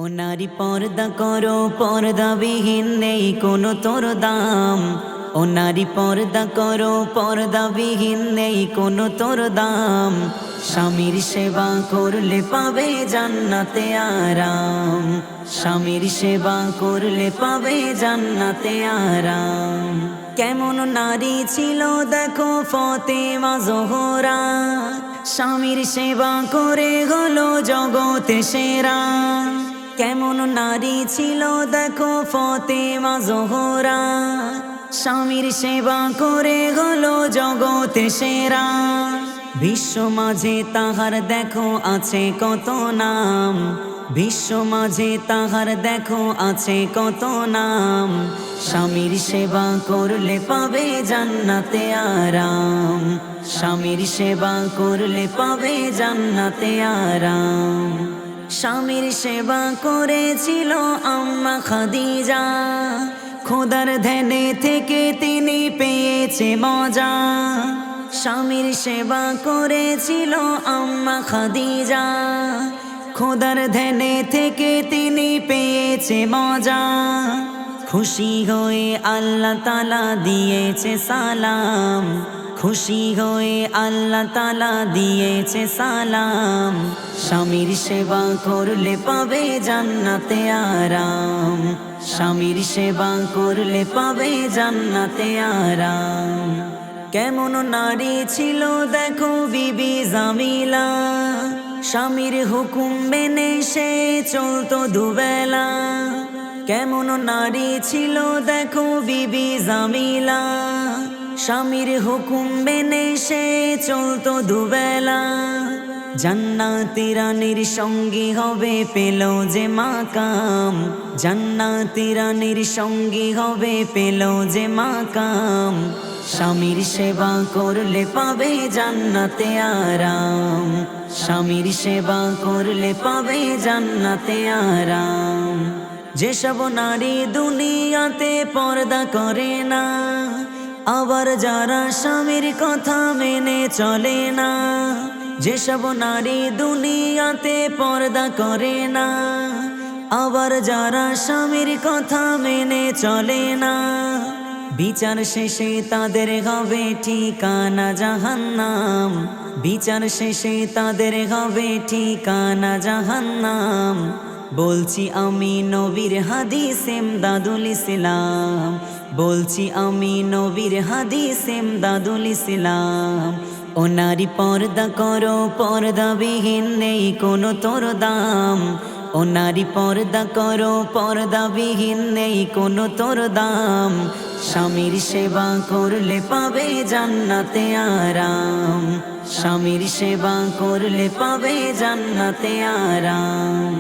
ও নারী পর্দা করো, পর্দাবিহীন নেই কোনো তোর দাম। ও নারী পর্দা করো, পর্দাবিহীন নেই কোনো তোর দাম। স্বামীর সেবা করলে পাবে জান্নাতে আরাম। স্বামীর সেবা করলে পাবে জান্নাতে আরাম। কেমন নারী ছিল দেখো ফাতেমা জোহরা, স্বামীর সেবা করে হলো জগতে সেরা। কেমন নারী ছিল দেখো ফাতেমা জোহরা, স্বামীর সেবা করে হলো জগতে সেরা। বিশ্ব মাঝে তাহার দেখো আছে কত নাম, বিশ্ব মাঝে তাহার দেখো আছে কত নাম। স্বামীর সেবা করলে পাবে জান্নাতে আরাম। স্বামীর সেবা করলে পাবে জান্নাতে আরাম। স্বামীর সেবা করেছিল আম্মা খাদিজা, খোদার ধ্যানে থেকে তিনি পেয়েছে মজা। স্বামীর সেবা করেছিল আম্মা খাদিজা, খোদার ধ্যানে থেকে তিনি পেয়েছে মজা। খুশি হয়ে আল্লাহ তাআলা দিয়েছে সালাম, খুশি হয়ে আল্লাহ তাআলা দিয়েছে সালাম। স্বামীর সেবা করলে পাবে জান্নাতে আরাম। স্বামীর সেবা করলে পাবে জান্নাতে আরাম। কেমন নারী ছিল দেখো বিবি জামিলা, স্বামীর হুকুম মেনে সে চলতো দুবেলা। কেমন নারী ছিল দেখো বিবি জামিলা, স্বামীর হুকুম মেনে সে চলতো দুবেলা। জান্নাতি রানীর সঙ্গী হবে পেল যে মাকাম, জান্নাতি রানীর সঙ্গী হবে পেল যে মাকাম। স্বামীর সেবা করলে পাবে জান্নাতে আরাম। স্বামীর সেবা করলে পাবে জান্নাতে আরাম। যেসব নারী দুনিয়াতে পর্দা করে না, আবার যারা স্বামীর কথা মেনে চলে না। যেসব নারী দুনিয়াতে পর্দা করে না, আবার যারা স্বামীর কথা মেনে চলে না। বিচার শেষে তাদের হবে ঠিকানা জাহান্নাম, বিচার শেষে তাদের হবে ঠিকানা জাহান্নাম। বলছি আমি নবীর হাদিস ইমদাদুল ইসলাম, বলছি আমি নবীর হাদিস ইমদাদুল ইসলাম। ও নারী পর্দা করো, পর্দাবিহীন নেই কোনো তোর দাম। ও নারী পর্দা করো, পর্দাবিহীন নেই কোনো তোর দাম। স্বামীর সেবা করলে পাবে জান্নাতে আরাম। স্বামীর সেবা করলে পাবে জান্নাতে আরাম।